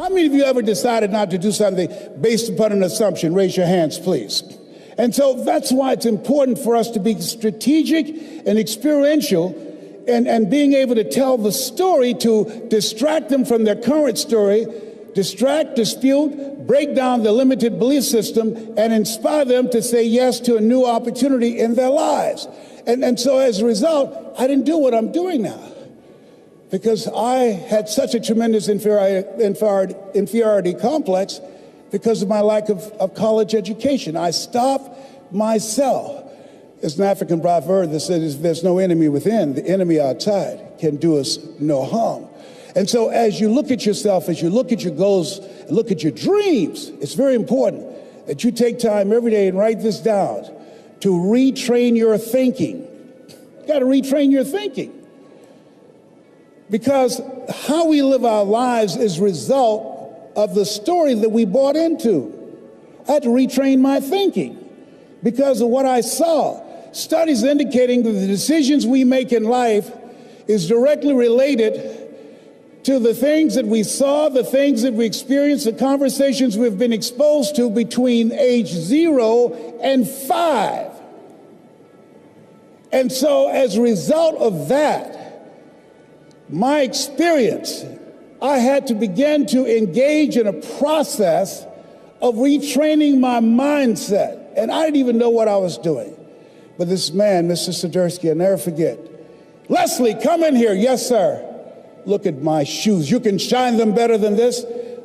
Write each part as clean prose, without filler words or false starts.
How many of you ever decided not to do something based upon an assumption? Raise your hands, please. And so that's why it's important for us to be strategic and experiential and being able to tell the story to distract them from their current story, distract, dispute, break down the limited belief system, and inspire them to say yes to a new opportunity in their lives. And so as a result, I didn't do what I'm doing now, because I had such a tremendous inferiority complex because of my lack of college education. I stopped myself. There's an African proverb that says there's no enemy within, the enemy outside can do us no harm. And so as you look at yourself, as you look at your goals, look at your dreams, it's very important that you take time every day and write this down to retrain your thinking. You got to retrain your thinking. Because how we live our lives is a result of the story that we bought into. I had to retrain my thinking because of what I saw. Studies indicating that the decisions we make in life is directly related to the things that we saw, the things that we experienced, the conversations we've been exposed to between age 0 and 5. And so as a result of that, my experience, I had to begin to engage in a process of retraining my mindset. And I didn't even know what I was doing. But this man, Mr. Swiderski, I'll never forget. Wesley, come in here. Yes, sir. Look at my shoes. You can shine them better than this?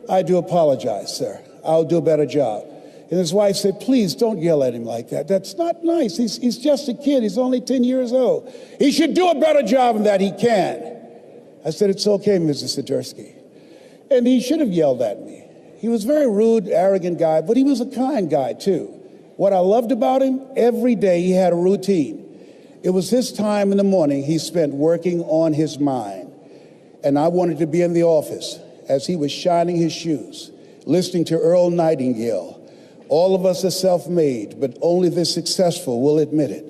I do apologize, sir. I'll do a better job. And his wife said, please don't yell at him like that. That's not nice. He's just a kid. He's only 10 years old. He should do a better job than that. He can. I said, it's okay, Mrs. Swiderski. And he should have yelled at me. He was a very rude, arrogant guy, but he was a kind guy, too. What I loved about him, every day he had a routine. It was his time in the morning he spent working on his mind. And I wanted to be in the office as he was shining his shoes, listening to Earl Nightingale. All of us are self-made, but only the successful will admit it.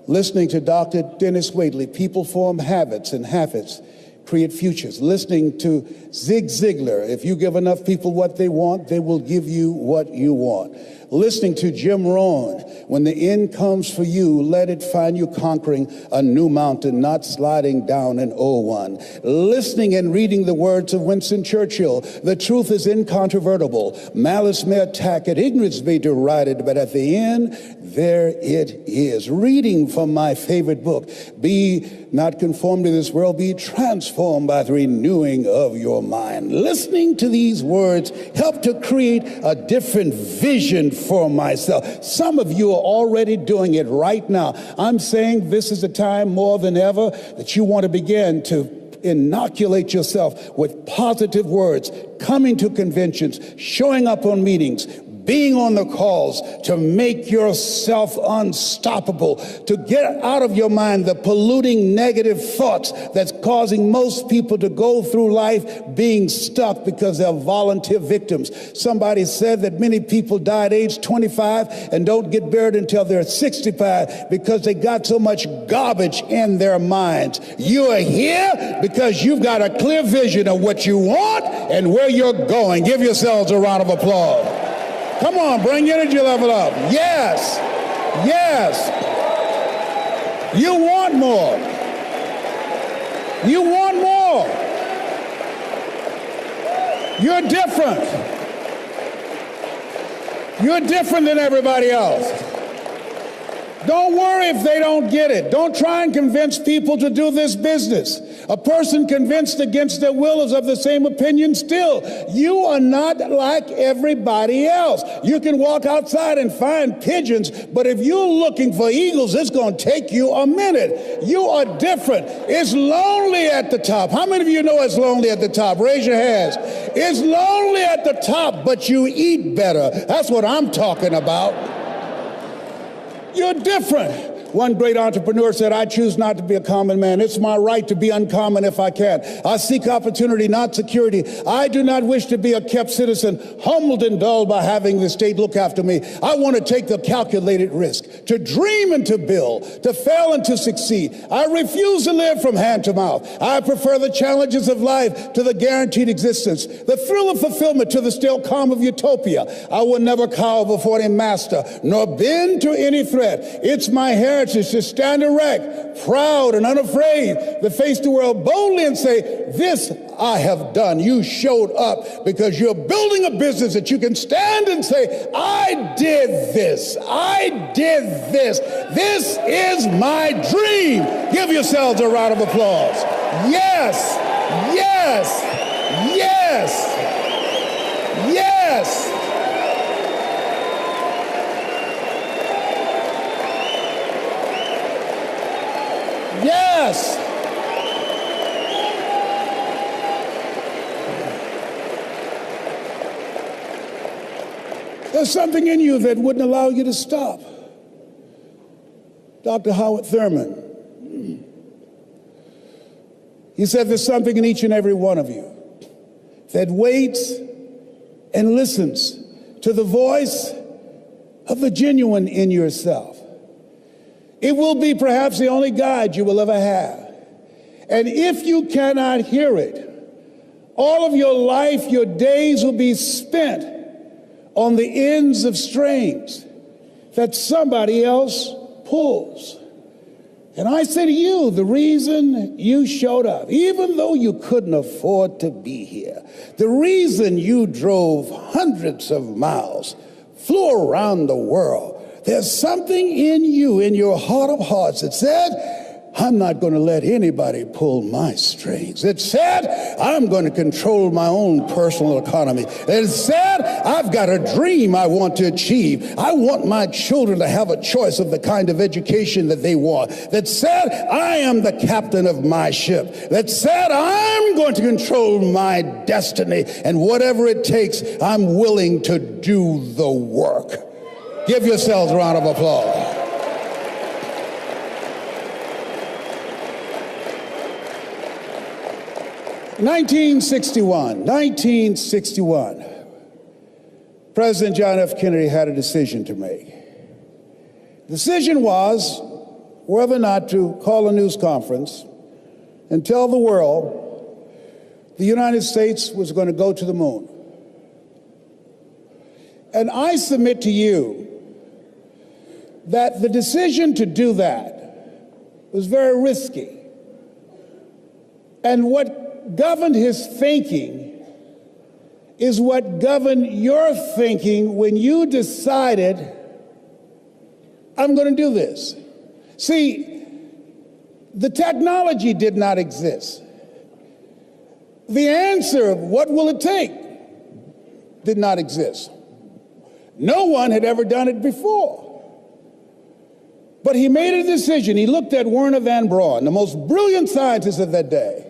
Listening to Dr. Dennis Waitley, people form habits and habits create futures. Listening to Zig Ziglar, if you give enough people what they want, they will give you what you want. Listening to Jim Rohn, when the end comes for you, let it find you conquering a new mountain, not sliding down an old one. Listening and reading the words of Winston Churchill, the truth is incontrovertible. Malice may attack it, ignorance may deride it, but at the end, there it is. Reading from my favorite book, Be Not Conformed to This World, Be Transformed by the Renewing of Your Mind. Listening to these words help to create a different vision for myself. Some of you are already doing it right now. I'm saying this is a time more than ever that you want to begin to inoculate yourself with positive words, coming to conventions, showing up on meetings, being on the calls, to make yourself unstoppable, to get out of your mind the polluting negative thoughts that's causing most people to go through life being stuck because they're volunteer victims. Somebody said that many people die at age 25 and don't get buried until they're 65 because they got so much garbage in their minds. You are here because you've got a clear vision of what you want and where you're going. Give yourselves a round of applause. Come on, bring your energy level up. Yes, yes. You want more. You want more. You're different. You're different than everybody else. Don't worry if they don't get it. Don't try and convince people to do this business. A person convinced against their will is of the same opinion still. You are not like everybody else. You can walk outside and find pigeons, but if you're looking for eagles, it's going to take you a minute. You are different. It's lonely at the top. How many of you know it's lonely at the top? Raise your hands. It's lonely at the top, but you eat better. That's what I'm talking about. You're different. One great entrepreneur said, I choose not to be a common man. It's my right to be uncommon if I can. I seek opportunity, not security. I do not wish to be a kept citizen, humbled and dulled by having the state look after me. I want to take the calculated risk, to dream and to build, to fail and to succeed. I refuse to live from hand to mouth. I prefer the challenges of life to the guaranteed existence, the thrill of fulfillment to the still calm of utopia. I will never cower before any master, nor bend to any threat. It's my heritage to stand erect, proud and unafraid, to face the world boldly and say, this I have done. You showed up because you're building a business that you can stand and say, I did this. I did this. This is my dream. Give yourselves a round of applause. Yes, yes, yes, yes. Yes. There's something in you that wouldn't allow you to stop. Dr. Howard Thurman, he said there's something in each and every one of you that waits and listens to the voice of the genuine in yourself. It will be perhaps the only guide you will ever have. And if you cannot hear it, all of your life, your days will be spent on the ends of strings that somebody else pulls. And I say to you, the reason you showed up, even though you couldn't afford to be here, the reason you drove hundreds of miles, flew around the world, there's something in you, in your heart of hearts, that said, I'm not going to let anybody pull my strings. It said, I'm going to control my own personal economy. It said, I've got a dream I want to achieve. I want my children to have a choice of the kind of education that they want. That said, I am the captain of my ship. That said, I'm going to control my destiny. And whatever it takes, I'm willing to do the work. Give yourselves a round of applause. In 1961, President John F. Kennedy had a decision to make. The decision was whether or not to call a news conference and tell the world the United States was going to go to the moon. And I submit to you that the decision to do that was very risky. And what governed his thinking is what governed your thinking when you decided, I'm going to do this. See, the technology did not exist. The answer of what will it take did not exist. No one had ever done it before. But he made a decision. He looked at Wernher von Braun, the most brilliant scientist of that day,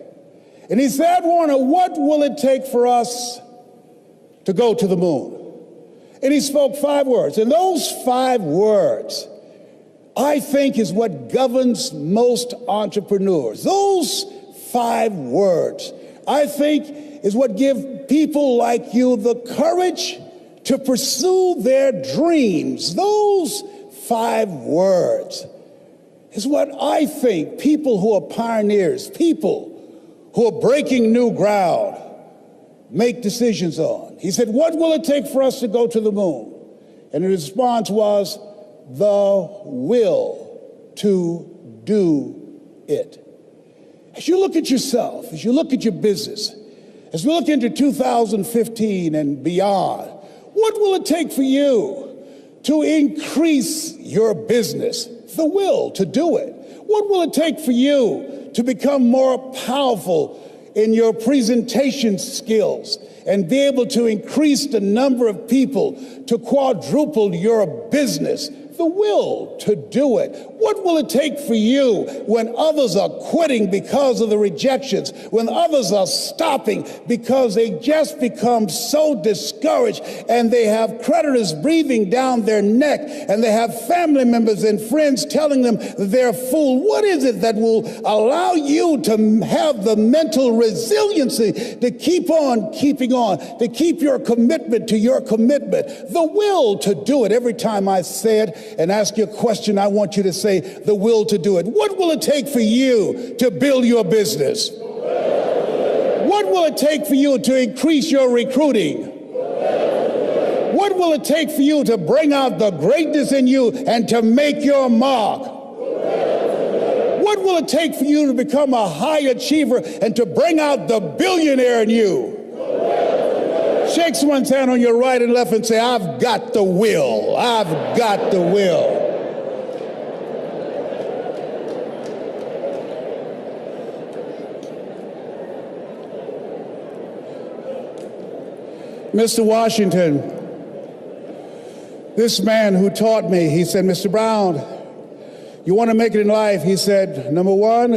and he said, Wernher, what will it take for us to go to the moon? And he spoke 5 words. And those 5 words, I think, is what governs most entrepreneurs. Those 5 words, I think, is what give people like you the courage to pursue their dreams. Those 5 words is what I think people who are pioneers, people who are breaking new ground, make decisions on. He said, what will it take for us to go to the moon? And the response was, the will to do it. As you look at yourself, as you look at your business, as we look into 2015 and beyond, what will it take for you to increase your business? The will to do it. What will it take for you to become more powerful in your presentation skills and be able to increase the number of people, to quadruple your business? The will to do it. What will it take for you when others are quitting because of the rejections, when others are stopping because they just become so discouraged discouraged, and they have creditors breathing down their neck, and they have family members and friends telling them that they're a fool. What is it that will allow you to have the mental resiliency to keep on keeping on, to keep your commitment to your commitment, the will to do it? Every time I say it and ask you a question, I want you to say the will to do it. What will it take for you to build your business? What will it take for you to increase your recruiting? What will it take for you to bring out the greatness in you and to make your mark? What will it take for you to become a high achiever and to bring out the billionaire in you? Shake someone's hand on your right and left and say, I've got the will. I've got the will. Mr. Washington, this man who taught me, he said, Mr. Brown, you want to make it in life? He said, number one,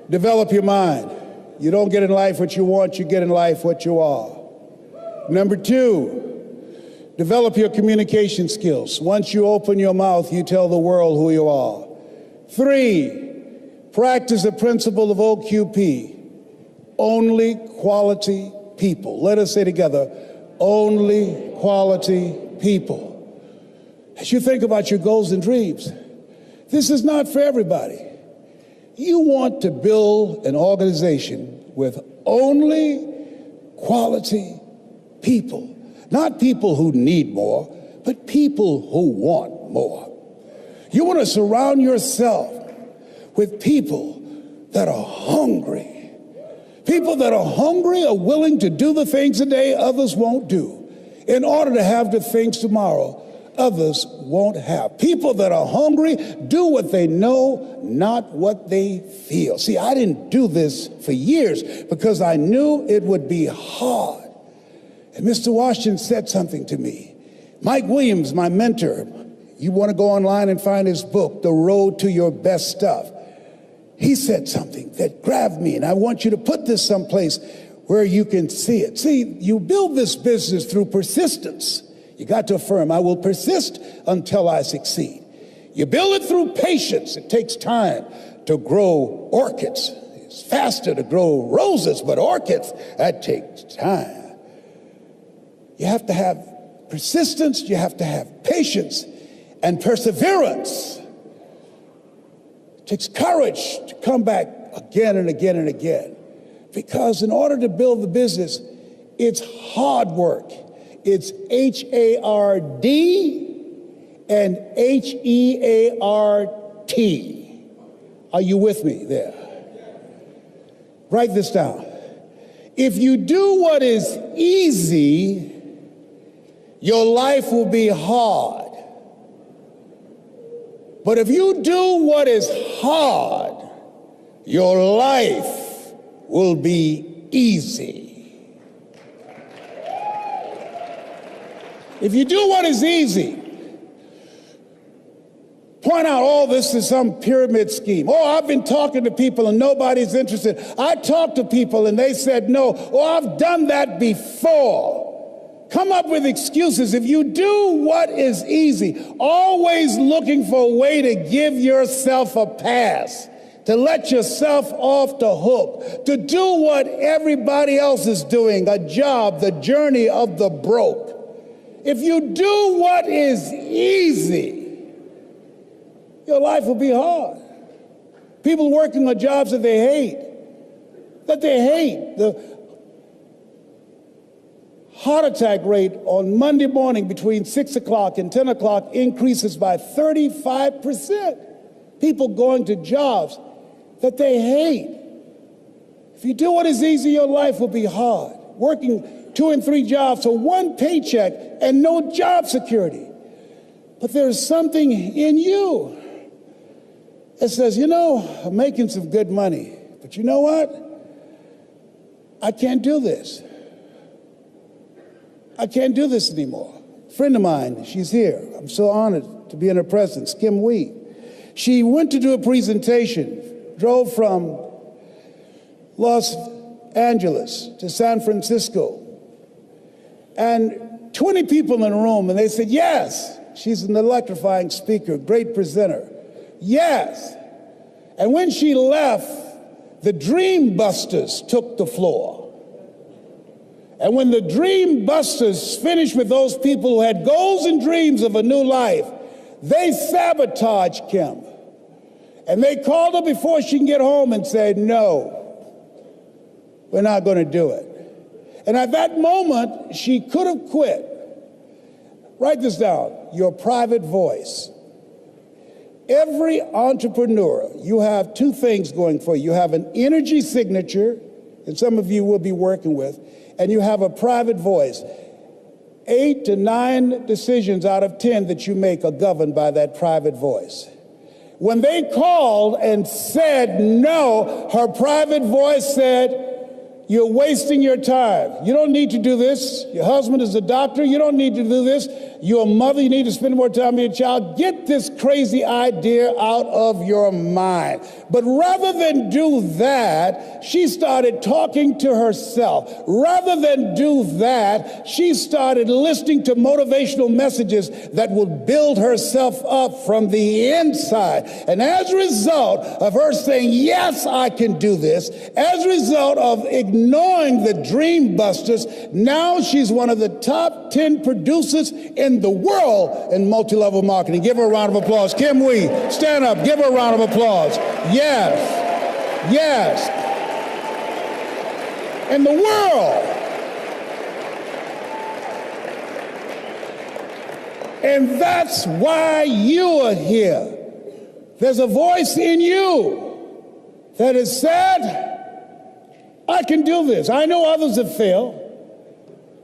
develop your mind. You don't get in life what you want, you get in life what you are. Number two, develop your communication skills. Once you open your mouth, you tell the world who you are. Three, practice the principle of OQP, only quality people. Let us say together, only quality people. As you think about your goals and dreams, this is not for everybody. You want to build an organization with only quality people. Not people who need more, but people who want more. You want to surround yourself with people that are hungry. People that are hungry are willing to do the things today others won't do in order to have the things tomorrow others won't have. People that are hungry do what they know, not what they feel. See, I didn't do this for years because I knew it would be hard. And Mr. Washington said something to me. Mike Williams, my mentor, you want to go online and find his book, The Road to Your Best Stuff. He said something that grabbed me, and I want you to put this someplace where you can see it. See, you build this business through persistence. You got to affirm, I will persist until I succeed. You build it through patience. It takes time to grow orchids. It's faster to grow roses, but orchids, that takes time. You have to have persistence, you have to have patience and perseverance. It takes courage to come back again and again and again. Because in order to build the business, it's hard work. It's H-A-R-D and H-E-A-R-T. Are you with me there? Write this down. If you do what is easy, your life will be hard. But if you do what is hard, your life will be easy. If you do what is easy, point out all this is some pyramid scheme. Oh, I've been talking to people and nobody's interested. I talked to people and they said no. Oh, I've done that before. Come up with excuses. If you do what is easy, always looking for a way to give yourself a pass, to let yourself off the hook, to do what everybody else is doing, a job, the journey of the broke. If you do what is easy, your life will be hard. People working on jobs that they hate. The heart attack rate on Monday morning between 6 o'clock and 10 o'clock increases by 35%. People going to jobs that they hate. If you do what is easy, your life will be hard. Working 2 and 3 jobs for one paycheck and no job security. But there's something in you that says, you know, I'm making some good money, but you know what? I can't do this. I can't do this anymore. A friend of mine, she's here. I'm so honored to be in her presence, Kim Wee. She went to do a presentation, drove from Los Angeles to San Francisco. and 20 people in the room, and they said, yes, she's an electrifying speaker, great presenter. Yes. And when she left, the Dream Busters took the floor. And when the Dream Busters finished with those people who had goals and dreams of a new life, they sabotaged Kim. And they called her before she can get home and said, no, we're not going to do it. And at that moment, she could have quit. Write this down, your private voice. Every entrepreneur, you have two things going for you. You have an energy signature, and some of you will be working with, and you have a private voice. 8 to 9 decisions out of 10 that you make are governed by that private voice. When they called and said no, her private voice said, you're wasting your time. You don't need to do this. Your husband is a doctor. You don't need to do this. You're a mother. You need to spend more time with your child. Get this crazy idea out of your mind. But rather than do that, she started talking to herself. Rather than do that, she started listening to motivational messages that would build herself up from the inside. And as a result of her saying, yes, I can do this, as a result of ignoring the Dream Busters, now she's one of the top 10 producers in the world in multi-level marketing. Give her a round of applause. Kim Wee, stand up. Give her a round of applause. Yes. Yes. In the world. And that's why you are here. There's a voice in you that has said, I can do this. I know others have failed.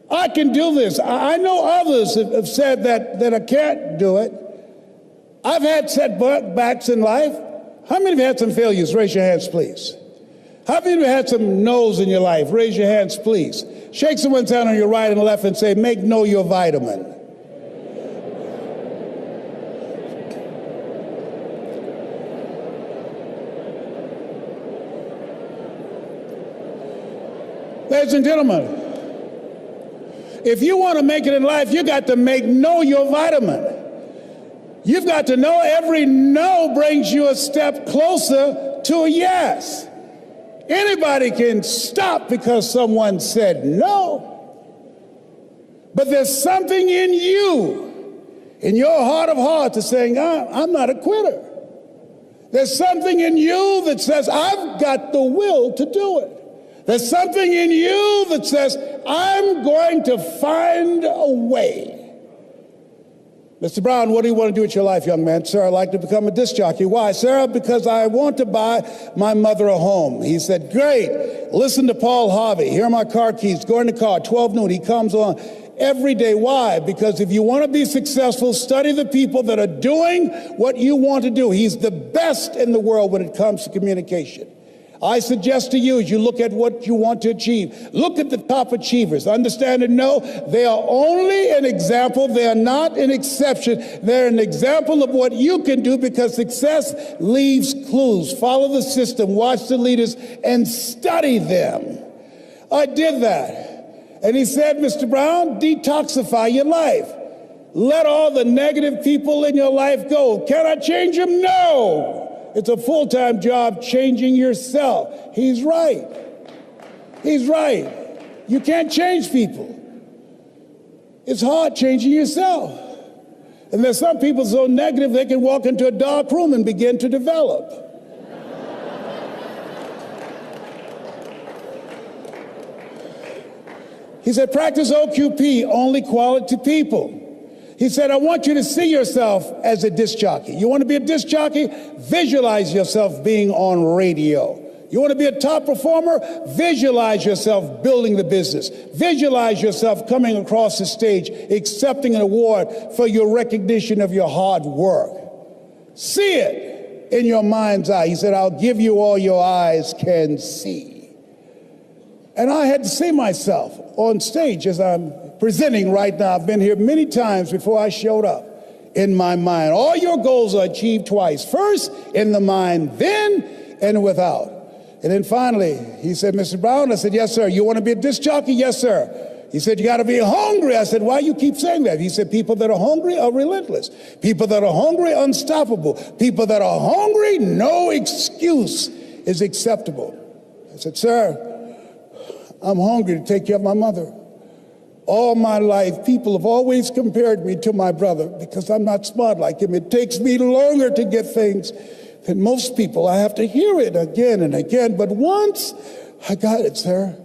I can do this. I know others have said that I can't do it. I've had setbacks in life. How many of you had some failures? Raise your hands, please. How many of you had some no's in your life? Raise your hands, please. Shake someone's hand on your right and left and say, make no your vitamin. Ladies and gentlemen, if you want to make it in life, you got to know your vitamin. You've got to know every no brings you a step closer to a yes. Anybody can stop because someone said no. But there's something in you, in your heart of hearts, that's saying, I'm not a quitter. There's something in you that says, I've got the will to do it. There's something in you that says, I'm going to find a way. Mr. Brown, what do you want to do with your life, young man? Sir, I'd like to become a disc jockey. Why? Sir, because I want to buy my mother a home. He said, great. Listen to Paul Harvey. Here are my car keys. Go in the car, 12 noon. He comes on every day. Why? Because if you want to be successful, study the people that are doing what you want to do. He's the best in the world when it comes to communication. I suggest to you, as you look at what you want to achieve, look at the top achievers. Understand and know they are only an example. They are not an exception. They're an example of what you can do, because success leaves clues. Follow the system, watch the leaders, and study them. I did that. And he said, Mr. Brown, detoxify your life. Let all the negative people in your life go. Can I change them? No. It's a full-time job changing yourself. He's right. He's right. You can't change people. It's hard changing yourself. And there's some people so negative they can walk into a dark room and begin to develop. He said, practice OQP, only quality people. He said, I want you to see yourself as a disc jockey. You want to be a disc jockey? Visualize yourself being on radio. You want to be a top performer? Visualize yourself building the business. Visualize yourself coming across the stage, accepting an award for your recognition of your hard work. See it in your mind's eye. He said, I'll give you all your eyes can see. And I had to see myself on stage as I'm presenting right now. I've been here many times before I showed up in my mind. All your goals are achieved twice. First, in the mind, then and without. And then finally, he said, Mr. Brown, I said, yes, sir. You want to be a disc jockey? Yes, sir. He said, you got to be hungry. I said, why you keep saying that? He said, people that are hungry are relentless. People that are hungry, unstoppable. People that are hungry, no excuse is acceptable. I said, sir, I'm hungry to take care of my mother. All my life, people have always compared me to my brother because I'm not smart like him. It takes me longer to get things than most people. I have to hear it again and again. But once I got it, sir.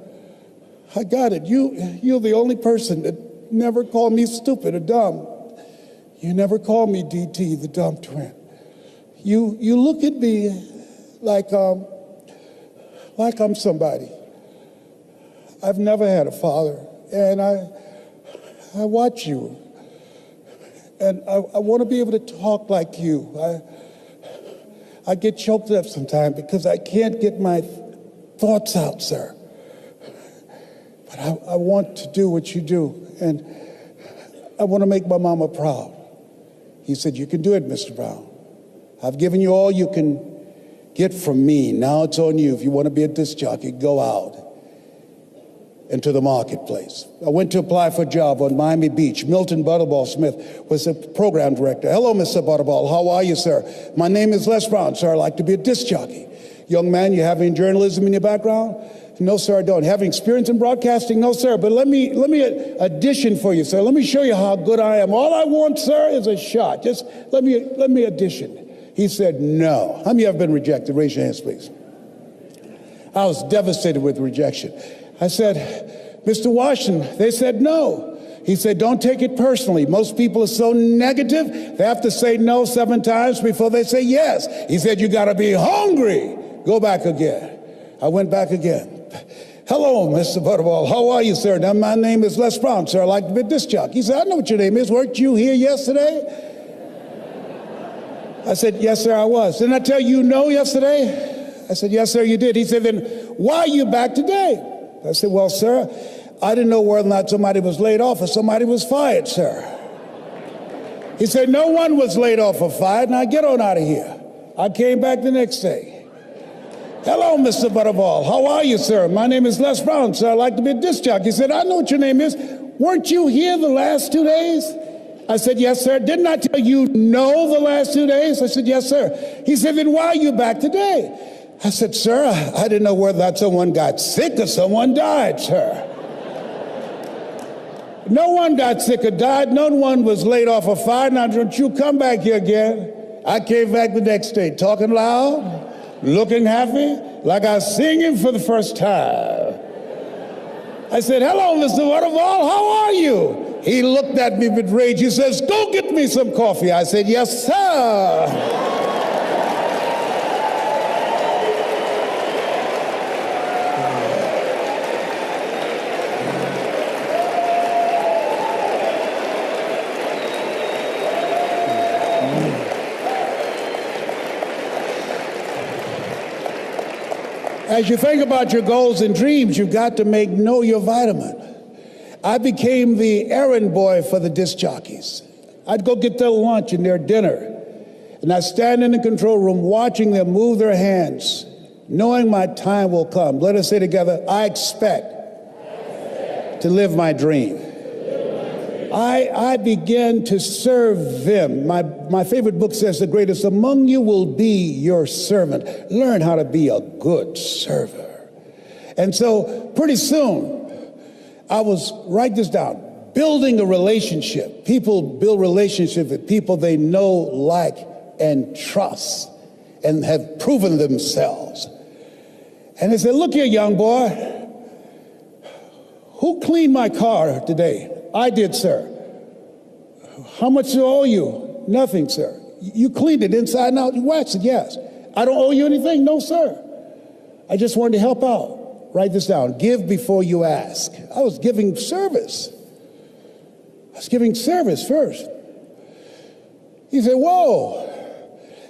I got it. You're the only person that never called me stupid or dumb. You never called me DT, the dumb twin. You look at me like I'm somebody. I've never had a father, and I watch you, and I want to be able to talk like you. I get choked up sometimes because I can't get my thoughts out, sir. But I want to do what you do, and I want to make my mama proud. He said, you can do it, Mr. Brown. I've given you all you can get from me. Now it's on you. If you want to be a disc jockey, go out into the marketplace. I went to apply for a job on Miami Beach. Milton Butterball Smith was the program director. Hello, Mr. Butterball. How are you, sir? My name is Les Brown, sir. I'd like to be a disc jockey. Young man, you have any journalism in your background? No, sir, I don't. Having experience in broadcasting? No, sir. But let me audition for you, sir. Let me show you how good I am. All I want, sir, is a shot. Just let me audition. He said, no. How many of you have been rejected? Raise your hands, please. I was devastated with rejection. I said, Mr. Washington, they said no. He said, don't take it personally. Most people are so negative, they have to say no 7 times before they say yes. He said, you got to be hungry. Go back again. I went back again. Hello, Mr. Butterball. How are you, sir? Now, my name is Les Brown, sir. I'd like to be a disc jockey. He said, I know what your name is. Weren't you here yesterday? I said, yes, sir, I was. Didn't I tell you no yesterday? I said, yes, sir, you did. He said, then why are you back today? I said, well, sir, I didn't know whether or not somebody was laid off or somebody was fired, sir. He said, no one was laid off or fired. Now get on out of here. I came back the next day. Hello, Mr. Butterball. How are you, sir? My name is Les Brown, sir. I'd like to be a disc jockey. He said, I know what your name is. Weren't you here the last 2 days? I said, yes, sir. Didn't I tell you no the last 2 days? I said, yes, sir. He said, then why are you back today? I said, sir, I didn't know whether that someone got sick or someone died, sir. No one got sick or died. No one was laid off or fired. Now, don't you come back here again. I came back the next day, talking loud, looking happy, like I was singing for the first time. I said, hello, Mr. Butterball, how are you? He looked at me with rage. He says, go get me some coffee. I said, yes, sir. As you think about your goals and dreams, you've got to know your vitamin. I became the errand boy for the disc jockeys. I'd go get their lunch and their dinner, and I'd stand in the control room watching them move their hands, knowing my time will come. Let us say together, I expect to live my dream. I began to serve them. My favorite book says, the greatest among you will be your servant. Learn how to be a good server. And so pretty soon, I was, write this down, building a relationship. People build relationships with people they know, like, and trust, and have proven themselves. And they said, look here, young boy, who cleaned my car today? I did, sir. How much do I owe you? Nothing, sir. You cleaned it inside and out. You waxed it, yes. I don't owe you anything? No, sir. I just wanted to help out. Write this down. Give before you ask. I was giving service. I was giving service first. He said, whoa.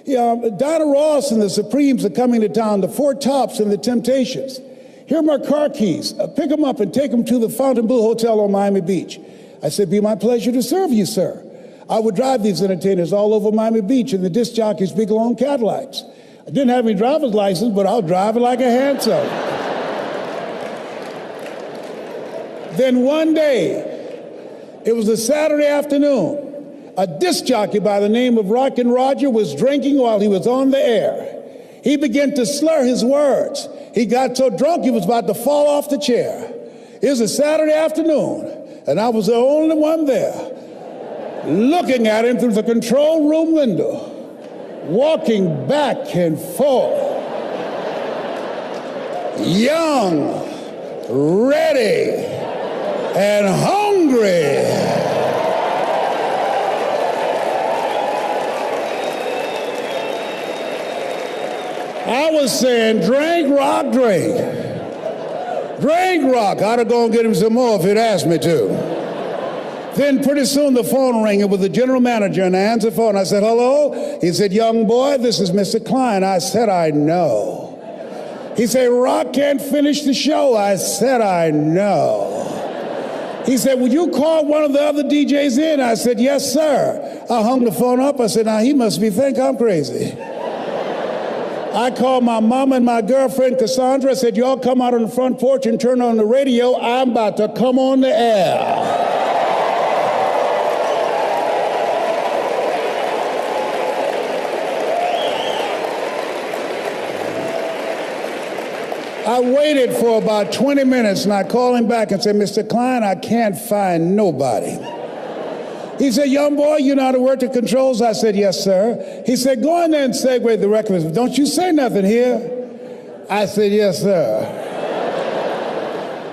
Yeah, Donna Ross and the Supremes are coming to town, the Four Tops and the Temptations. Here are my car keys. Pick them up and take them to the Fontainebleau Hotel on Miami Beach. I said, be my pleasure to serve you, sir. I would drive these entertainers all over Miami Beach in the disc jockeys' big long Cadillacs. I didn't have any driver's license, but I was driving like a handsome. Then one day, it was a Saturday afternoon, a disc jockey by the name of Rockin' Roger was drinking while he was on the air. He began to slur his words. He got so drunk he was about to fall off the chair. It was a Saturday afternoon, and I was the only one there, looking at him through the control room window, walking back and forth, young, ready, and hungry. I was saying, drink, rock, drink. Drink, rock. I'd have gone get him some more if he'd asked me to. Then pretty soon the phone rang. It was the general manager, and I answered the phone. I said, hello? He said, young boy, this is Mr. Klein. I said, I know. He said, Rock can't finish the show. I said, I know. He said, would you call one of the other DJs in? I said, yes, sir. I hung the phone up. I said, now he must think I'm crazy. I called my mom and my girlfriend, Cassandra. I said, y'all come out on the front porch and turn on the radio. I'm about to come on the air. I waited for about 20 minutes, and I called him back and said, Mr. Klein, I can't find nobody. He said, young boy, you know how to work the controls? I said, yes, sir. He said, go in there and segue the record. Don't you say nothing here. I said, yes, sir.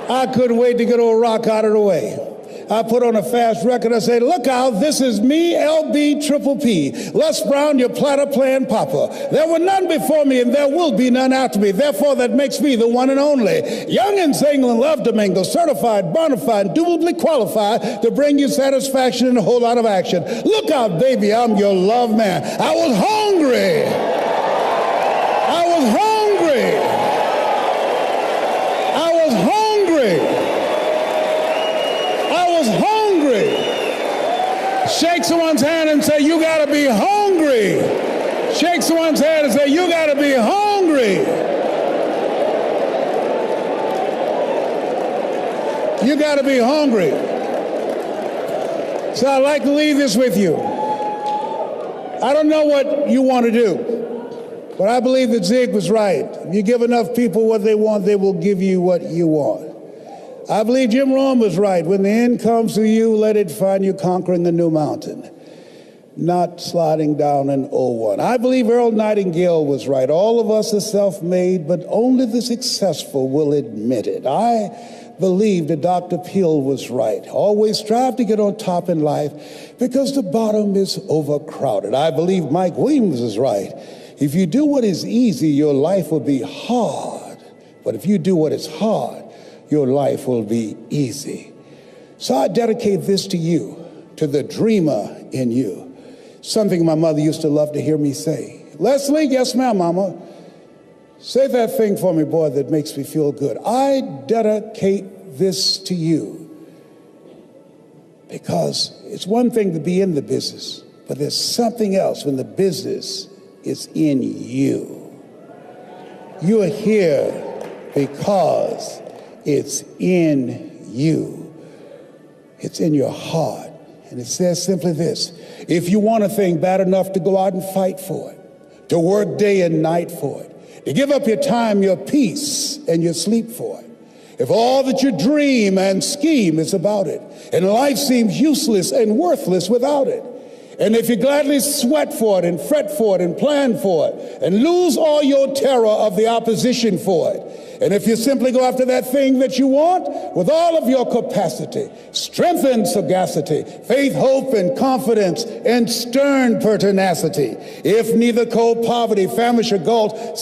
I couldn't wait to get old Rock out of the way. I put on a fast record. I said, look out, this is me, LB Triple P. Les Brown, your platter playing papa. There were none before me, and there will be none after me. Therefore, that makes me the one and only. Young and single and love to mingle, certified, bona fide, indubitably qualified to bring you satisfaction and a whole lot of action. Look out, baby, I'm your love man. I was hungry. I was hungry. I was hungry. Hungry. Shake someone's hand and say, you gotta be hungry. Shake someone's hand and say, you gotta be hungry. You gotta be hungry. So I'd like to leave this with you. I don't know what you want to do, but I believe that Zig was right. If you give enough people what they want, they will give you what you want. I believe Jim Rohn was right. When the end comes to you, let it find you conquering a new mountain, not sliding down an old one. I believe Earl Nightingale was right. All of us are self-made, but only the successful will admit it. I believe that Dr. Peel was right. Always strive to get on top in life because the bottom is overcrowded. I believe Mike Williams is right. If you do what is easy, your life will be hard. But if you do what is hard, your life will be easy. So I dedicate this to you, to the dreamer in you. Something my mother used to love to hear me say. Leslie, yes ma'am, mama. Say that thing for me, boy, that makes me feel good. I dedicate this to you because it's one thing to be in the business, but there's something else when the business is in you. You're here because it's in you. It's in your heart. And it says simply this: if you want a thing bad enough to go out and fight for it, to work day and night for it, to give up your time, your peace, and your sleep for it, if all that you dream and scheme is about it, and life seems useless and worthless without it, and if you gladly sweat for it and fret for it and plan for it and lose all your terror of the opposition for it, and if you simply go after that thing that you want with all of your capacity, strength and sagacity, faith, hope, and confidence, and stern pertinacity, if neither cold poverty, famish, or gulf